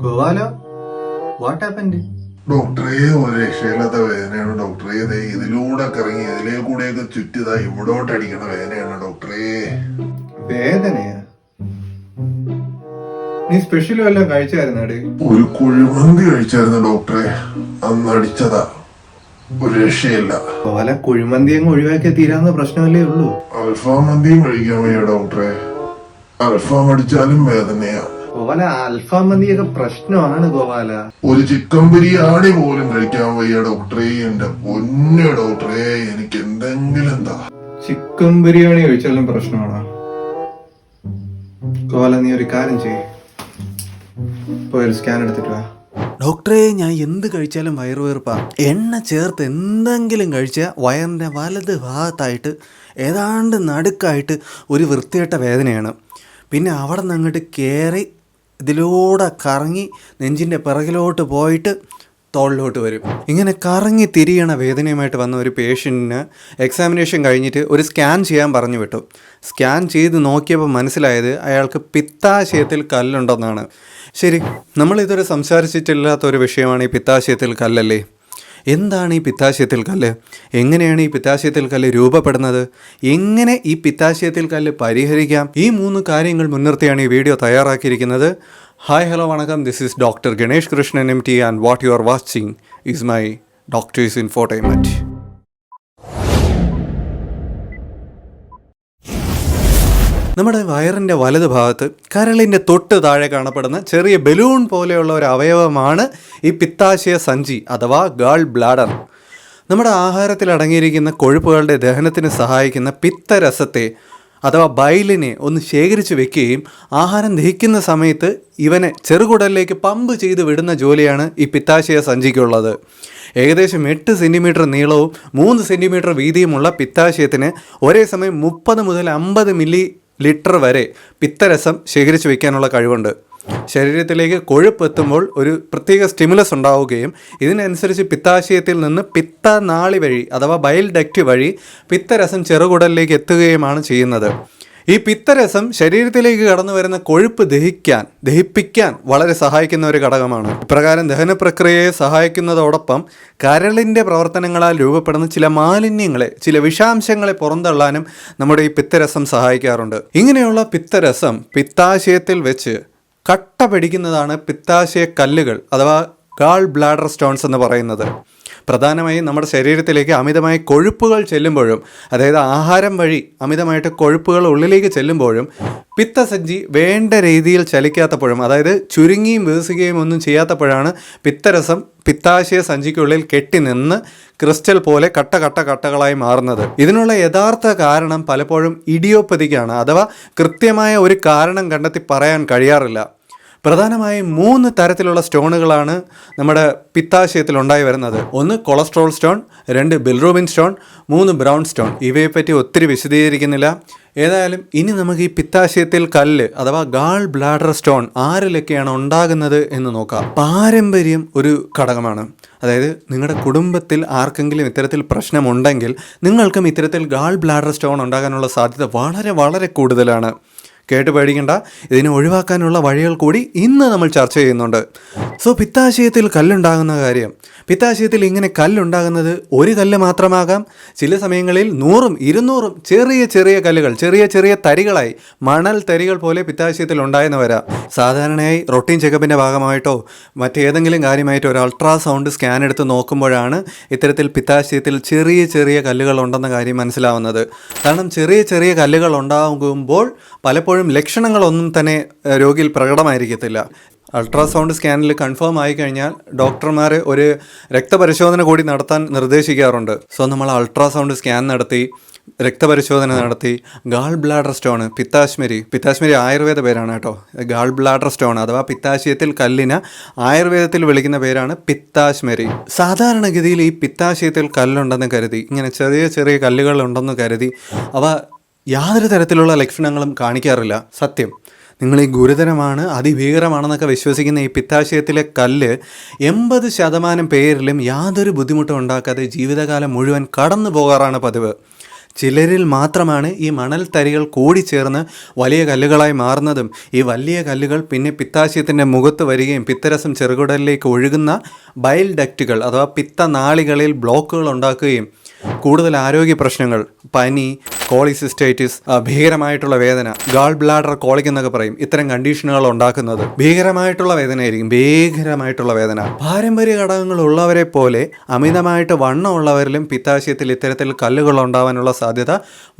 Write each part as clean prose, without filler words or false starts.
ഗോവാലോ, what happened? ഡോക്ടറെ, ഒരു രക്ഷയില്ലാത്ത വേദനയാണ് ഡോക്ടറെ. ഇതിലൂടെ കറങ്ങി ഇതിലേ കൂടെയൊക്കെ ചുറ്റിതാ ഇവിടോട്ട് അടിക്കണ വേദനയാണ് ഡോക്ടറെ. വേദനയാ? നീ സ്പെഷ്യൽ വല്ലതും കഴിച്ചായിരുന്നാടി? ഒരു കുഴിമന്തി കഴിച്ചായിരുന്നു ഡോക്ടറെ, അന്ന് അടിച്ചതാ. ഒരു രക്ഷയില്ല. ഗോവാല, കുഴിമന്തി അങ്ങ് ഒഴിവാക്കിയ തീരാവുന്ന പ്രശ്നമല്ലേ ഉള്ളൂ. അൽഫാം മന്തിയും കഴിക്കാൻ വയ്യ ഡോക്ടറെ. അൽഫാം അടിച്ചാലും വേദനയാ. ഗോവാല, അൽഫാം മന്തിയൊക്കെ പ്രശ്നമാണ് ഗോവാല. ഒരു ചിക്കൻ ബിരിയാണി പോലും കഴിക്കാൻ വയ്യ ഡോക്ടറെ. എന്റെ പൊന്നു ഡോക്ടറെ, എനിക്ക് എന്തെങ്കിലും എന്താ. ചിക്കൻ ബിരിയാണി കഴിച്ചാലും പ്രശ്നമാണോ? ഗോവാല, നീ ഒരു കാര്യം ചെയ്യ്, പോയൊരു സ്കാൻ എടുത്തിട്ട് വാ. ഡോക്ടറെ, ഞാൻ എന്ത് കഴിച്ചാലും വയറുവേർപ്പാ. എണ്ണ ചേർത്ത് എന്തെങ്കിലും കഴിച്ചാൽ വയറിൻ്റെ വലത് ഭാഗത്തായിട്ട് ഏതാണ്ട് നടുക്കായിട്ട് ഒരു വൃത്തികെട്ട വേദനയാണ്. പിന്നെ അവിടെ നിന്ന് അങ്ങോട്ട് കയറി ഇതിലൂടെ കറങ്ങി നെഞ്ചിൻ്റെ പിറകിലോട്ട് പോയിട്ട് തോളിലോട്ട് വരും. ഇങ്ങനെ കറങ്ങി തിരിയണ വേദനയുമായിട്ട് വന്ന ഒരു പേഷ്യൻറ്റിന് എക്സാമിനേഷൻ കഴിഞ്ഞിട്ട് ഒരു സ്കാൻ ചെയ്യാൻ പറഞ്ഞു വിട്ടു. സ്കാൻ ചെയ്ത് നോക്കിയപ്പോൾ മനസ്സിലായത് അയാൾക്ക് പിത്താശയത്തിൽ കല്ലുണ്ടെന്നാണ്. ശരി, നമ്മളിതുവരെ സംസാരിച്ചിട്ടില്ലാത്ത ഒരു വിഷയമാണ് ഈ പിത്താശയത്തിൽ കല്ലല്ലേ. എന്താണ് ഈ പിത്താശയത്തിൽ കല്ല്? എങ്ങനെയാണ് ഈ പിത്താശയത്തിൽ കല്ല് രൂപപ്പെടുന്നത്? എങ്ങനെ ഈ പിത്താശയത്തിൽ കല്ല് പരിഹരിക്കാം? ഈ 3 കാര്യങ്ങൾ മുൻനിർത്തിയാണ് ഈ വീഡിയോ തയ്യാറാക്കിയിരിക്കുന്നത്. ഹായ്, ഹലോ, വണക്കം. This is doctor Ganesh Krishnan MT and what you are watching is my doctors infotainment. നമ്മുടെ വയറിൻ്റെ വലത് ഭാഗത്ത് കരളിൻ്റെ തൊട്ട് താഴെ കാണപ്പെടുന്ന ചെറിയ ബലൂൺ പോലെയുള്ള ഒരു അവയവമാണ് ഈ പിത്താശയ സഞ്ചി അഥവാ ഗാൾ ബ്ലാഡർ. നമ്മുടെ ആഹാരത്തിൽ അടങ്ങിയിരിക്കുന്ന കൊഴുപ്പുകളുടെ ദഹനത്തിന് സഹായിക്കുന്ന പിത്തരസത്തെ അഥവാ ബൈലിനെ ഒന്ന് ശേഖരിച്ച് വെക്കുകയും ആഹാരം ദഹിക്കുന്ന സമയത്ത് ഇവനെ ചെറുകുടലിലേക്ക് പമ്പ് ചെയ്ത് വിടുന്ന ജോലിയാണ് ഈ പിത്താശയ സഞ്ചിക്കുള്ളത്. ഏകദേശം 8 സെൻറ്റിമീറ്റർ നീളവും 3 സെൻറ്റിമീറ്റർ വീതിയുമുള്ള പിത്താശയത്തിന് ഒരേ സമയം 30 മുതൽ 50 മില്ലി ലിറ്റർ വരെ പിത്തരസം ശേഖരിച്ച് വയ്ക്കാനുള്ള കഴിവുണ്ട്. ശരീരത്തിലേക്ക് കൊഴുപ്പ് എത്തുമ്പോൾ ഒരു പ്രത്യേക സ്റ്റിമുലസ് ഉണ്ടാവുകയും ഇതിനനുസരിച്ച് പിത്താശയത്തിൽ നിന്ന് പിത്തനാളി വഴി അഥവാ ബൈൽ ഡക്റ്റ് വഴി പിത്തരസം ചെറുകുടലിലേക്ക് എത്തുകയുമാണ് ചെയ്യുന്നത്. ഈ പിത്തരസം ശരീരത്തിലേക്ക് കടന്നു വരുന്ന കൊഴുപ്പ് ദഹിപ്പിക്കാൻ വളരെ സഹായിക്കുന്ന ഒരു ഘടകമാണ്. ഇപ്രകാരം ദഹന പ്രക്രിയയെ സഹായിക്കുന്നതോടൊപ്പം കരളിൻ്റെ പ്രവർത്തനങ്ങളാൽ രൂപപ്പെടുന്ന ചില മാലിന്യങ്ങളെ, ചില വിഷാംശങ്ങളെ പുറന്തള്ളാനും നമ്മുടെ ഈ പിത്തരസം സഹായിക്കാറുണ്ട്. ഇങ്ങനെയുള്ള പിത്തരസം പിത്താശയത്തിൽ വെച്ച് കട്ട പിടിക്കുന്നതാണ് പിത്താശയ കല്ലുകൾ അഥവാ ഗാൾ ബ്ലാഡർ സ്റ്റോൺസ് എന്ന് പറയുന്നത്. പ്രധാനമായും നമ്മുടെ ശരീരത്തിലേക്ക് അമിതമായി കൊഴുപ്പുകൾ ചെല്ലുമ്പോഴും, അതായത് ആഹാരം വഴി അമിതമായിട്ട് കൊഴുപ്പുകൾ ഉള്ളിലേക്ക് ചെല്ലുമ്പോഴും പിത്തസഞ്ചി വേണ്ട രീതിയിൽ ചലിക്കാത്തപ്പോഴും, അതായത് ചുരുങ്ങിയും വികസിക്കുകയും ഒന്നും ചെയ്യാത്തപ്പോഴാണ് പിത്തരസം പിത്താശയ സഞ്ചിക്കുള്ളിൽ കെട്ടിനിന്ന് ക്രിസ്റ്റൽ പോലെ കട്ടകളായി മാറുന്നത്. ഇതിനുള്ള യഥാർത്ഥ കാരണം പലപ്പോഴും ഇഡിയോപ്പതിക്കാണ്, അഥവാ കൃത്യമായ ഒരു കാരണം കണ്ടെത്തി പറയാൻ കഴിയാറില്ല. പ്രധാനമായും 3 തരത്തിലുള്ള സ്റ്റോണുകളാണ് നമ്മുടെ പിത്താശയത്തിൽ ഉണ്ടായി വരുന്നത്. 1 cholesterol stone, 2 bilirubin stone, 3 brown stone. ഇവയെപ്പറ്റി ഒത്തിരി വിശദീകരിക്കുന്നില്ല. ഏതായാലും ഇനി നമുക്ക് ഈ പിത്താശയത്തിൽ കല്ല് അഥവാ ഗാൾ ബ്ലാഡർ സ്റ്റോൺ ആരിലൊക്കെയാണ് ഉണ്ടാകുന്നത് എന്ന് നോക്കാം. പാരമ്പര്യം ഒരു ഘടകമാണ്. അതായത് നിങ്ങളുടെ കുടുംബത്തിൽ ആർക്കെങ്കിലും ഇത്തരത്തിൽ പ്രശ്നമുണ്ടെങ്കിൽ നിങ്ങൾക്കും ഇത്തരത്തിൽ ഗാൾ ബ്ലാഡർ സ്റ്റോൺ ഉണ്ടാകാനുള്ള സാധ്യത വളരെ വളരെ കൂടുതലാണ്. കേട്ട് പേടിക്കണ്ട, ഇതിനെ ഒഴിവാക്കാനുള്ള വഴികൾ കൂടി ഇന്ന് നമ്മൾ ചർച്ച ചെയ്യുന്നുണ്ട്. പിത്താശയത്തിൽ കല്ലുണ്ടാകുന്ന കാര്യം. പിത്താശയത്തിൽ ഇങ്ങനെ കല്ലുണ്ടാകുന്നത് ഒരു കല്ല് മാത്രമാകാം. ചില സമയങ്ങളിൽ 100ഉം 200ഉം ചെറിയ കല്ലുകൾ, ചെറിയ തരികളായി മണൽ തരികൾ പോലെ പിത്താശയത്തിൽ ഉണ്ടായെന്ന് വരാം. സാധാരണയായി റൊട്ടീൻ ചെക്കപ്പിൻ്റെ ഭാഗമായിട്ടോ മറ്റേതെങ്കിലും കാര്യമായിട്ടോ ഒരു അൾട്രാസൗണ്ട് സ്കാൻ എടുത്ത് നോക്കുമ്പോഴാണ് ഇത്തരത്തിൽ പിത്താശയത്തിൽ ചെറിയ കല്ലുകൾ ഉണ്ടെന്ന കാര്യം മനസ്സിലാവുന്നത്. കാരണം ചെറിയ കല്ലുകൾ ഉണ്ടാകുമ്പോൾ പലപ്പോഴും ലക്ഷണങ്ങളൊന്നും തന്നെ രോഗിയിൽ പ്രകടമായിരിക്കത്തില്ല. അൾട്രാസൗണ്ട് സ്കാനിൽ കൺഫേം ആയി കഴിഞ്ഞാൽ ഡോക്ടർമാർ ഒരു രക്തപരിശോധന കൂടി നടത്താൻ നിർദ്ദേശിക്കാറുണ്ട്. നമ്മൾ അൾട്രാസൗണ്ട് സ്കാൻ നടത്തി, രക്തപരിശോധന നടത്തി, ഗാൾ ബ്ലാഡർ സ്റ്റോൺ, പിത്താശ്മരി ആയുർവേദ പേരാണ് കേട്ടോ. ഗാൾ ബ്ലാഡർ സ്റ്റോൺ അഥവാ പിത്താശയത്തിൽ കല്ലിന് ആയുർവേദത്തിൽ വിളിക്കുന്ന പേരാണ് പിത്താശ്മരി. സാധാരണഗതിയിൽ ഈ പിത്താശയത്തിൽ കല്ലുണ്ടെന്ന് കരുതി, ഇങ്ങനെ ചെറിയ കല്ലുകൾ ഉണ്ടെന്ന് കരുതി അവ യാതൊരു തരത്തിലുള്ള ലക്ഷണങ്ങളും കാണിക്കാറില്ല. സത്യം, നിങ്ങൾ ഈ ഗുരുതരമാണ്, അതിഭീകരമാണെന്നൊക്കെ വിശ്വസിക്കുന്ന ഈ പിത്താശയത്തിലെ കല്ല് 80% പേരിലും യാതൊരു ബുദ്ധിമുട്ടും ഉണ്ടാക്കാതെ ജീവിതകാലം മുഴുവൻ കടന്നു പോകാറാണ് പതിവ്. ചിലരിൽ മാത്രമാണ് ഈ മണൽത്തരികൾ കൂടിച്ചേർന്ന് വലിയ കല്ലുകളായി മാറുന്നതും ഈ വലിയ കല്ലുകൾ പിന്നെ പിത്താശയത്തിൻ്റെ മുഖത്ത് വരികയും പിത്തരസം ചെറുകുടലിലേക്ക് ഒഴുകുന്ന ബൈൽ ഡക്റ്റുകൾ അഥവാ പിത്തനാളികളിൽ ബ്ലോക്കുകൾ ഉണ്ടാക്കുകയും കൂടുതൽ ആരോഗ്യ പ്രശ്നങ്ങൾ, പനി, കോളിസിസ്റ്റൈറ്റിസ്, ഭീകരമായിട്ടുള്ള വേദന, ഗാൾ ബ്ലാഡർ കോളിക് എന്നൊക്കെ പറയും, ഇത്തരം കണ്ടീഷനുകൾ ഉണ്ടാക്കുന്നത്. ഭീകരമായിട്ടുള്ള വേദനയായിരിക്കും, ഭീകരമായിട്ടുള്ള വേദന. പാരമ്പര്യ ഘടകങ്ങൾ ഉള്ളവരെ പോലെ അമിതമായിട്ട് വണ്ണമുള്ളവരിലും പിത്താശയത്തിൽ ഇത്തരത്തിൽ കല്ലുകൾ ഉണ്ടാവാനുള്ള സാധ്യത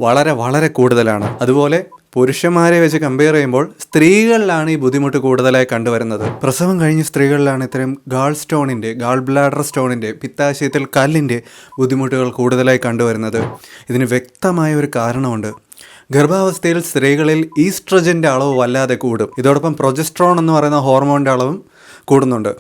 വളരെ വളരെ കൂടുതലാണ്. അതുപോലെ പുരുഷന്മാരെ വെച്ച് കമ്പയർ ചെയ്യുമ്പോൾ സ്ത്രീകളിലാണ് ഈ ബുദ്ധിമുട്ട് കൂടുതലായി കണ്ടുവരുന്നത്. പ്രസവം കഴിഞ്ഞ സ്ത്രീകളിലാണ് ഇത്തരം ഗാൾ ബ്ലാഡർ സ്റ്റോണിൻ്റെ, പിത്താശയത്തിൽ കല്ലിൻ്റെ ബുദ്ധിമുട്ടുകൾ കൂടുതലായി കണ്ടുവരുന്നത്. ഇതിന് വ്യക്തമായ ഒരു കാരണമുണ്ട്. ഗർഭാവസ്ഥയിൽ സ്ത്രീകളിൽ ഈസ്ട്രജൻ്റെ അളവ് വല്ലാതെ കൂടും. ഇതോടൊപ്പം പ്രൊജസ്ട്രോൺ എന്ന് പറയുന്ന ഹോർമോണിൻ്റെ അളവും കൂടുന്നുണ്ട്.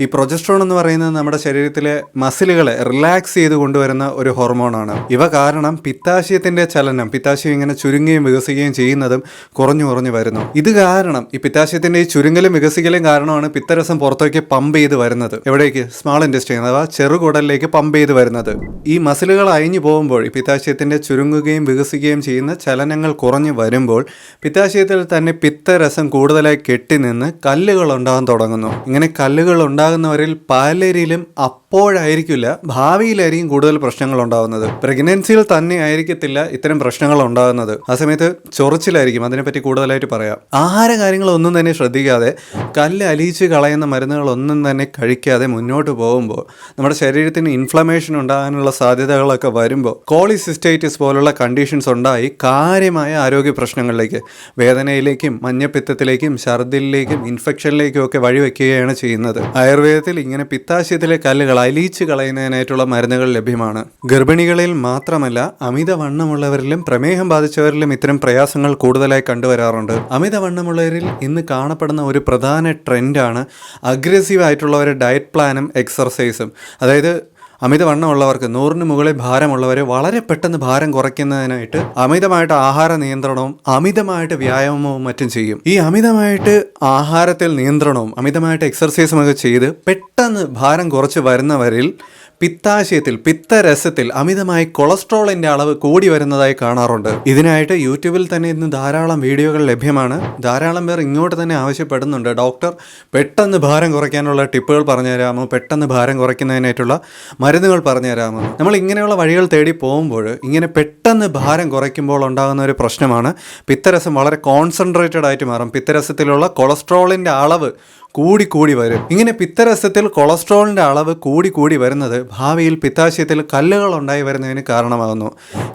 ഈ പ്രൊജസ്ട്രോൺ എന്ന് പറയുന്നത് നമ്മുടെ ശരീരത്തിലെ മസിലുകളെ റിലാക്സ് ചെയ്ത് കൊണ്ടുവരുന്ന ഒരു ഹോർമോണാണ്. ഇവ കാരണം പിത്താശയത്തിൻ്റെ ചലനം, പിത്താശയം ഇങ്ങനെ ചുരുങ്ങുകയും വികസിക്കുകയും ചെയ്യുന്നതും കുറഞ്ഞു വരുന്നു. ഇത് കാരണം ഈ പിത്താശയത്തിൻ്റെ ഈ ചുരുങ്ങലും വികസിക്കലും കാരണമാണ് പിത്തരസം പുറത്തേക്ക് പമ്പ് ചെയ്ത് വരുന്നത്. എവിടേക്ക്? സ്മാൾ ഇൻറ്റെസ്റ്റൈൻ അഥവാ ചെറുകുടലിലേക്ക് പമ്പ് ചെയ്ത് വരുന്നത്. ഈ മസിലുകൾ അയഞ്ഞു പോകുമ്പോൾ ഈ പിത്താശയത്തിൻ്റെ ചുരുങ്ങുകയും വികസിക്കുകയും ചെയ്യുന്ന ചലനങ്ങൾ കുറഞ്ഞു വരുമ്പോൾ പിത്താശയത്തിൽ തന്നെ പിത്തരസം കൂടുതലായി കെട്ടിനിന്ന് കല്ലുകൾ ഉണ്ടാകാൻ തുടങ്ങുന്നു. ഇങ്ങനെ കല്ലുകൾ ഉണ്ടാകുന്നവരിൽ പലരിലും അപ്പോഴായിരിക്കില്ല, ഭാവിയിലായിരിക്കും കൂടുതൽ പ്രശ്നങ്ങൾ ഉണ്ടാകുന്നത്. പ്രഗ്നൻസിയിൽ തന്നെ ആയിരിക്കത്തില്ല ഇത്തരം പ്രശ്നങ്ങൾ ഉണ്ടാകുന്നത്. ആ സമയത്ത് ചൊറിച്ചിലായിരിക്കും. അതിനെപ്പറ്റി കൂടുതലായിട്ട് പറയാം. ആഹാര കാര്യങ്ങളൊന്നും തന്നെ ശ്രദ്ധിക്കാതെ, കല്ല് അലിയിച്ച് കളയുന്ന മരുന്നുകളൊന്നും തന്നെ കഴിക്കാതെ മുന്നോട്ട് പോകുമ്പോൾ നമ്മുടെ ശരീരത്തിന് ഇൻഫ്ലമേഷൻ ഉണ്ടാകാനുള്ള സാധ്യതകളൊക്കെ വരുമ്പോൾ കോളിസിസ്റ്റൈറ്റിസ് പോലുള്ള കണ്ടീഷൻസ് ഉണ്ടായി കാര്യമായ ആരോഗ്യ പ്രശ്നങ്ങളിലേക്ക്, വേദനയിലേക്കും മഞ്ഞപ്പിത്തത്തിലേക്കും ഛർദിലിലേക്കും ഇൻഫെക്ഷനിലേക്കും ഒക്കെ വഴിവെക്കുകയാണ് ചെയ്യുന്നത്. ആയുർവേദത്തിൽ ഇങ്ങനെ പിത്താശയത്തിലെ കല്ലുകൾ അലിയിച്ച് കളയുന്നതിനായിട്ടുള്ള മരുന്നുകൾ ലഭ്യമാണ്. ഗർഭിണികളിൽ മാത്രമല്ല, അമിതവണ്ണമുള്ളവരിലും പ്രമേഹം ബാധിച്ചവരിലും ഇത്തരം പ്രയാസങ്ങൾ കൂടുതലായി കണ്ടുവരാറുണ്ട്. അമിതവണ്ണമുള്ളവരിൽ ഇന്ന് കാണപ്പെടുന്ന ഒരു പ്രധാന ട്രെൻഡാണ് അഗ്രസീവ് ആയിട്ടുള്ള ഡയറ്റ് പ്ലാനും എക്സർസൈസും. അതായത് അമിതവണ്ണമുള്ളവർക്ക്, 100-ന് മുകളിൽ ഭാരമുള്ളവർ വളരെ പെട്ടെന്ന് ഭാരം കുറയ്ക്കുന്നതിനായിട്ട് അമിതമായിട്ട് ആഹാര നിയന്ത്രണവും അമിതമായിട്ട് വ്യായാമവും മറ്റും ചെയ്യും. ഈ അമിതമായിട്ട് ആഹാരത്തിൽ നിയന്ത്രണവും അമിതമായിട്ട് എക്സർസൈസും ഒക്കെ ചെയ്ത് പെട്ടെന്ന് ഭാരം കുറച്ച് വരുന്നവരിൽ പിത്താശയത്തിൽ, പിത്തരസത്തിൽ അമിതമായി കൊളസ്ട്രോളിൻ്റെ അളവ് കൂടി വരുന്നതായി കാണാറുണ്ട്. ഇതിനായിട്ട് യൂട്യൂബിൽ തന്നെ ഇന്ന് ധാരാളം വീഡിയോകൾ ലഭ്യമാണ്. ധാരാളം പേർ ഇങ്ങോട്ട് തന്നെ ആവശ്യപ്പെടുന്നുണ്ട്, ഡോക്ടർ പെട്ടെന്ന് ഭാരം കുറയ്ക്കാനുള്ള ടിപ്പുകൾ പറഞ്ഞു തരാമോ, പെട്ടെന്ന് ഭാരം കുറയ്ക്കുന്നതിനായിട്ടുള്ള മരുന്നുകൾ പറഞ്ഞു തരാമോ. നമ്മൾ ഇങ്ങനെയുള്ള വഴികൾ തേടി പോകുമ്പോൾ ഇങ്ങനെ പെട്ടെന്ന് ഭാരം കുറയ്ക്കുമ്പോൾ ഉണ്ടാകുന്ന ഒരു പ്രശ്നമാണ് പിത്തരസം വളരെ കോൺസെൻട്രേറ്റഡ് ആയിട്ട് മാറും. പിത്തരസത്തിലുള്ള കൊളസ്ട്രോളിൻ്റെ അളവ് കൂടി വരും. ഇങ്ങനെ പിത്തരസത്തിൽ കൊളസ്ട്രോളിൻ്റെ അളവ് കൂടി വരുന്നത് ഭാവിയിൽ പിത്താശയത്തിൽ കല്ലുകൾ ഉണ്ടായി വരുന്നതിന് കാരണമാകുന്നു.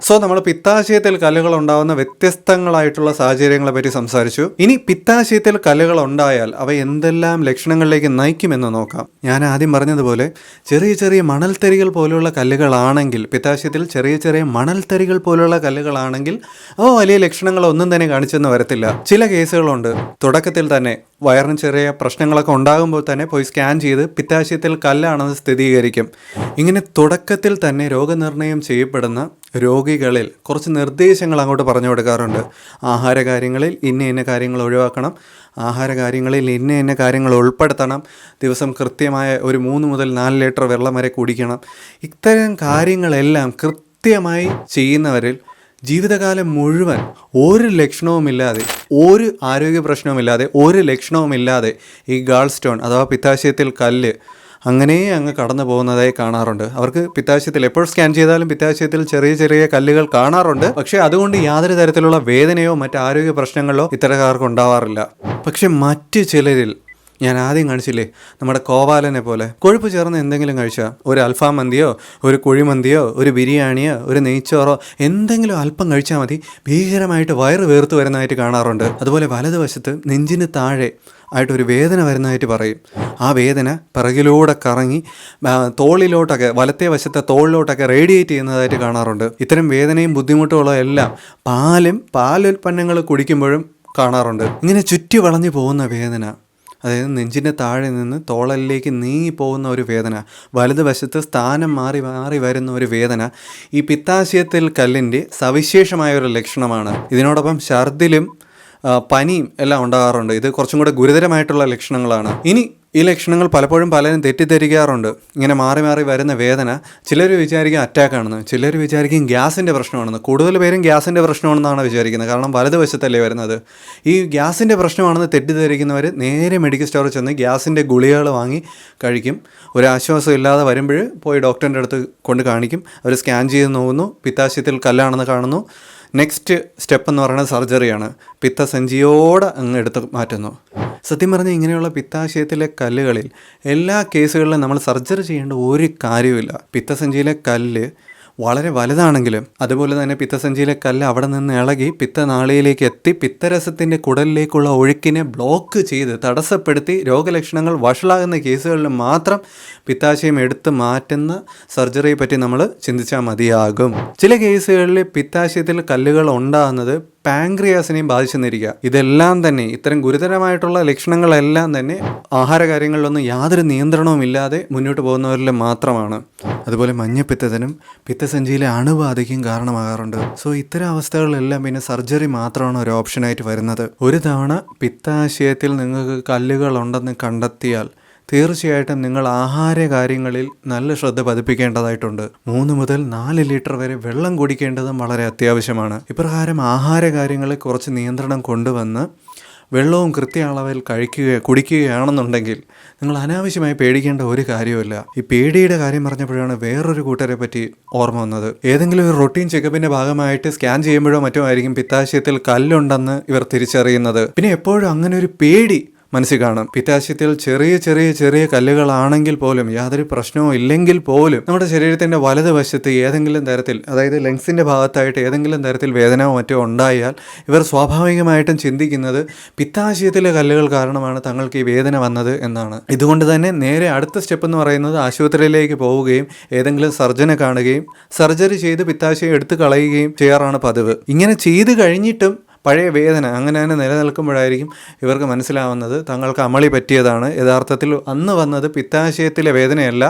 സോ നമ്മൾ പിത്താശയത്തിൽ കല്ലുകൾ ഉണ്ടാകുന്ന വ്യത്യസ്തങ്ങളായിട്ടുള്ള സാഹചര്യങ്ങളെ പറ്റി സംസാരിച്ചു. ഇനി പിത്താശയത്തിൽ കല്ലുകൾ ഉണ്ടായാൽ അവ എന്തെല്ലാം ലക്ഷണങ്ങളിലേക്ക് നയിക്കുമെന്ന് നോക്കാം. ഞാൻ ആദ്യം പറഞ്ഞതുപോലെ ചെറിയ മണൽത്തരികൾ പോലുള്ള കല്ലുകളാണെങ്കിൽ, പിത്താശയത്തിൽ ചെറിയ മണൽത്തരികൾ പോലുള്ള കല്ലുകളാണെങ്കിൽ അവ വലിയ ലക്ഷണങ്ങളൊന്നും തന്നെ കാണിച്ചെന്ന് വരത്തില്ല. ചില കേസുകളുണ്ട്, തുടക്കത്തിൽ തന്നെ വയറിന് ചെറിയ പ്രശ്നങ്ങളൊക്കെ ഉണ്ടാകുമ്പോൾ തന്നെ പോയി സ്കാൻ ചെയ്ത് പിത്താശയത്തിൽ കല്ലാണെന്ന് സ്ഥിരീകരിക്കും. ഇങ്ങനെ തുടക്കത്തിൽ തന്നെ രോഗനിർണയം ചെയ്യപ്പെടുന്ന രോഗികളിൽ കുറച്ച് നിർദ്ദേശങ്ങൾ അങ്ങോട്ട് പറഞ്ഞു കൊടുക്കാറുണ്ട്. ആഹാര കാര്യങ്ങളിൽ ഇന്ന കാര്യങ്ങൾ ഒഴിവാക്കണം, ആഹാര കാര്യങ്ങളിൽ ഇന്ന കാര്യങ്ങൾ ഉൾപ്പെടുത്തണം, ദിവസം കൃത്യമായ ഒരു 3 മുതൽ 4 ലിറ്റർ വെള്ളം വരെ കുടിക്കണം. ഇത്തരം കാര്യങ്ങളെല്ലാം കൃത്യമായി ചെയ്യുന്നവരിൽ ജീവിതകാലം മുഴുവൻ ഒരു ലക്ഷണവുമില്ലാതെ, ഒരു ആരോഗ്യ പ്രശ്നവുമില്ലാതെ, ഒരു ലക്ഷണവുമില്ലാതെ ഈ ഗാൾസ്റ്റോൺ അഥവാ പിത്താശയത്തിൽ കല്ല് അങ്ങനെ അങ്ങ് കടന്നു പോകുന്നതായി കാണാറുണ്ട്. അവർക്ക് പിത്താശയത്തിൽ എപ്പോൾ സ്കാൻ ചെയ്താലും പിത്താശയത്തിൽ ചെറിയ കല്ലുകൾ കാണാറുണ്ട്. പക്ഷേ അതുകൊണ്ട് യാതൊരു തരത്തിലുള്ള വേദനയോ മറ്റ് ആരോഗ്യ പ്രശ്നങ്ങളോ ഇത്തരക്കാർക്ക് ഉണ്ടാവാറില്ല. പക്ഷെ മറ്റ് ചിലരിൽ, ഞാൻ ആദ്യം കാണിച്ചില്ലേ നമ്മുടെ കോവാലനെ പോലെ കൊഴുപ്പ് ചേർന്ന് എന്തെങ്കിലും കഴിച്ചാൽ, ഒരു അൽഫാം മന്തിയോ ഒരു കുഴിമന്തിയോ ഒരു ബിരിയാണിയോ ഒരു നെയ്ച്ചോറോ എന്തെങ്കിലും അല്പം കഴിച്ചാൽ മതി, ഭീകരമായിട്ട് വയറ് വീർത്ത് വരുന്നതായിട്ട് കാണാറുണ്ട്. അതുപോലെ വലതുവശത്ത് നെഞ്ചിന് താഴെ ആയിട്ടൊരു വേദന വരുന്നതായിട്ട് പറയും. ആ വേദന പിറകിലൂടെ കറങ്ങി തോളിലോട്ടൊക്കെ, വലത്തെ വശത്തെ തോളിലോട്ടൊക്കെ റേഡിയേറ്റ് ചെയ്യുന്നതായിട്ട് കാണാറുണ്ട്. ഇത്തരം വേദനയും ബുദ്ധിമുട്ടുകളും എല്ലാം പാലുൽപ്പന്നങ്ങൾ കുടിക്കുമ്പോഴും കാണാറുണ്ട്. ഇങ്ങനെ ചുറ്റി വളഞ്ഞു പോകുന്ന വേദന, അതായത് നെഞ്ചിൻ്റെ താഴെ നിന്ന് തോളലിലേക്ക് നീങ്ങി പോകുന്ന ഒരു വേദന, വലതുവശത്ത് സ്ഥാനം മാറി വരുന്ന ഒരു വേദന ഈ പിത്താശയത്തിൽ കല്ലിൻ്റെ സവിശേഷമായ ഒരു ലക്ഷണമാണ്. ഇതിനോടൊപ്പം ഛർദിലും പനിയും എല്ലാം ഉണ്ടാകാറുണ്ട്. ഇത് കുറച്ചും കൂടെ ഗുരുതരമായിട്ടുള്ള ലക്ഷണങ്ങളാണ്. ഇനി ഈ ലക്ഷണങ്ങൾ പലപ്പോഴും പലരും തെറ്റിദ്ധരിക്കാറുണ്ട്. ഇങ്ങനെ മാറി മാറി വരുന്ന വേദന ചിലർ വിചാരിക്കും അറ്റാക്കാണെന്ന്, ചിലർ വിചാരിക്കും ഗ്യാസിൻ്റെ പ്രശ്നമാണെന്ന്. കൂടുതൽ പേരും ഗ്യാസിൻ്റെ പ്രശ്നമാണെന്നാണ് വിചാരിക്കുന്നത്, കാരണം വലതുവശത്തല്ലേ വരുന്നത്. ഈ ഗ്യാസിൻ്റെ പ്രശ്നമാണെന്ന് തെറ്റിദ്ധരിക്കുന്നവർ നേരെ മെഡിക്കൽ സ്റ്റോറിൽ ചെന്ന് ഗ്യാസിൻ്റെ ഗുളികകൾ വാങ്ങി കഴിക്കും. ഒരാശ്വാസം ഇല്ലാതെ വരുമ്പോൾ പോയി ഡോക്ടറിൻ്റെ അടുത്ത് കൊണ്ട് കാണിക്കും. അവർ സ്കാൻ ചെയ്ത് നോക്കുന്നു, പിത്താശയത്തിൽ കല്ലാണെന്ന് കാണുന്നു. നെക്സ്റ്റ് സ്റ്റെപ്പ് എന്ന് പറയുന്നത് സർജറിയാണ്. പിത്തസഞ്ചിയോടെ അങ്ങ് എടുത്ത് മാറ്റുന്നു. സത്യം പറഞ്ഞാൽ ഇങ്ങനെയുള്ള പിത്താശയത്തിലെ കല്ലുകളിൽ എല്ലാ കേസുകളിലും നമ്മൾ സർജറി ചെയ്യേണ്ട ഒരു കാര്യമില്ല. പിത്തസഞ്ചിയിലെ കല്ല് വളരെ വലുതാണെങ്കിലും അതുപോലെ തന്നെ പിത്തസഞ്ചിയിലെ കല്ല് അവിടെ നിന്ന് ഇളകി പിത്തനാളിയിലേക്ക് എത്തി പിത്തരസത്തിൻ്റെ കുടലിലേക്കുള്ള ഒഴുക്കിനെ ബ്ലോക്ക് ചെയ്ത് തടസ്സപ്പെടുത്തി രോഗലക്ഷണങ്ങൾ വഷളാകുന്ന കേസുകളിൽ മാത്രം പിത്താശയം എടുത്ത് മാറ്റുന്ന സർജറിയെ പറ്റി നമ്മൾ ചിന്തിച്ചാൽ മതിയാകും. ചില കേസുകളിൽ പിത്താശയത്തിൽ കല്ലുകൾ ഉണ്ടാകുന്നത് പാങ്ക്രിയാസിനെയും ബാധിച്ചെന്നിരിക്കുക. ഇതെല്ലാം തന്നെ ഇത്തരം ഗുരുതരമായിട്ടുള്ള ലക്ഷണങ്ങളെല്ലാം തന്നെ ആഹാര കാര്യങ്ങളിലൊന്നും യാതൊരു നിയന്ത്രണവും ഇല്ലാതെ മുന്നോട്ട് പോകുന്നവരിൽ മാത്രമാണ്. അതുപോലെ മഞ്ഞപ്പിത്തത്തിനും പിത്തസഞ്ചിയിലെ അണുബാധയ്ക്കും കാരണമാകാറുണ്ട്. സോ ഇത്തരം അവസ്ഥകളിലെല്ലാം പിന്നെ സർജറി മാത്രമാണ് ഒരു ഓപ്ഷനായിട്ട് വരുന്നത്. ഒരു തവണ പിത്താശയത്തിൽ നിങ്ങൾക്ക് കല്ലുകൾ ഉണ്ടെന്ന് കണ്ടെത്തിയാൽ തീർച്ചയായിട്ടും നിങ്ങൾ ആഹാര കാര്യങ്ങളിൽ നല്ല ശ്രദ്ധ പതിപ്പിക്കേണ്ടതായിട്ടുണ്ട്. 3 മുതൽ 4 ലിറ്റർ വരെ വെള്ളം കുടിക്കേണ്ടതും വളരെ അത്യാവശ്യമാണ്. ഇപ്രകാരം ആഹാര കാര്യങ്ങളിൽ കുറച്ച് നിയന്ത്രണം കൊണ്ടുവന്ന് വെള്ളവും കൃത്യ അളവിൽ കുടിക്കുകയാണെന്നുണ്ടെങ്കിൽ നിങ്ങൾ അനാവശ്യമായി പേടിക്കേണ്ട ഒരു കാര്യമില്ല. ഈ പേടിയുടെ കാര്യം പറഞ്ഞപ്പോഴാണ് വേറൊരു കൂട്ടരെ പറ്റി ഓർമ്മ വന്നത്. ഏതെങ്കിലും ഒരു റൊട്ടീൻ ചെക്കപ്പിൻ്റെ ഭാഗമായിട്ട് സ്കാൻ ചെയ്യുമ്പോഴോ മറ്റോ ആയിരിക്കും പിത്താശയത്തിൽ കല്ലുണ്ടെന്ന് ഇവർ തിരിച്ചറിയുന്നത്. പിന്നെ എപ്പോഴും അങ്ങനെ ഒരു പേടി മനസ്സിൽ കാണും. പിത്താശയത്തിൽ ചെറിയ കല്ലുകളാണെങ്കിൽ പോലും യാതൊരു പ്രശ്നവും ഇല്ലെങ്കിൽ പോലും നമ്മുടെ ശരീരത്തിൻ്റെ വലതുവശത്ത് ഏതെങ്കിലും തരത്തിൽ, അതായത് ലങ്സിൻ്റെ ഭാഗത്തായിട്ട് ഏതെങ്കിലും തരത്തിൽ വേദനയോ മറ്റോ ഉണ്ടായാൽ ഇവർ സ്വാഭാവികമായിട്ടും ചിന്തിക്കുന്നത് പിത്താശയത്തിലെ കല്ലുകൾ കാരണമാണ് തങ്ങൾക്ക് ഈ വേദന വന്നത് എന്നാണ്. ഇതുകൊണ്ട് തന്നെ നേരെ അടുത്ത സ്റ്റെപ്പ് എന്ന് പറയുന്നത് ആശുപത്രിയിലേക്ക് പോവുകയും ഏതെങ്കിലും സർജനെ കാണുകയും സർജറി ചെയ്ത് പിത്താശയം എടുത്തു കളയുകയും ചെയ്യാറാണ് പതിവ്. ഇങ്ങനെ ചെയ്ത് കഴിഞ്ഞിട്ടും പഴയ വേദന അങ്ങനെ തന്നെ നിലനിൽക്കുമ്പോഴായിരിക്കും ഇവർക്ക് മനസ്സിലാവുന്നത് തങ്ങൾക്ക് അമളി പറ്റിയതാണ്. യഥാർത്ഥത്തിൽ അന്ന് വന്നത് പിത്താശയത്തിലെ വേദനയല്ല,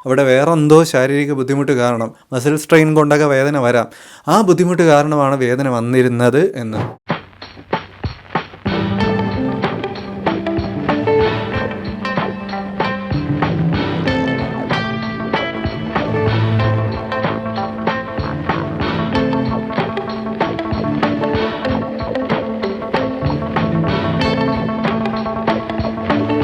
അവിടെ വേറെ എന്തോ ശാരീരിക ബുദ്ധിമുട്ട് കാരണം, മസിൽ സ്ട്രെയിൻ കൊണ്ടൊക്കെ വേദന വരാം, ആ ബുദ്ധിമുട്ട് കാരണമാണ് വേദന വന്നിരുന്നത് എന്ന്.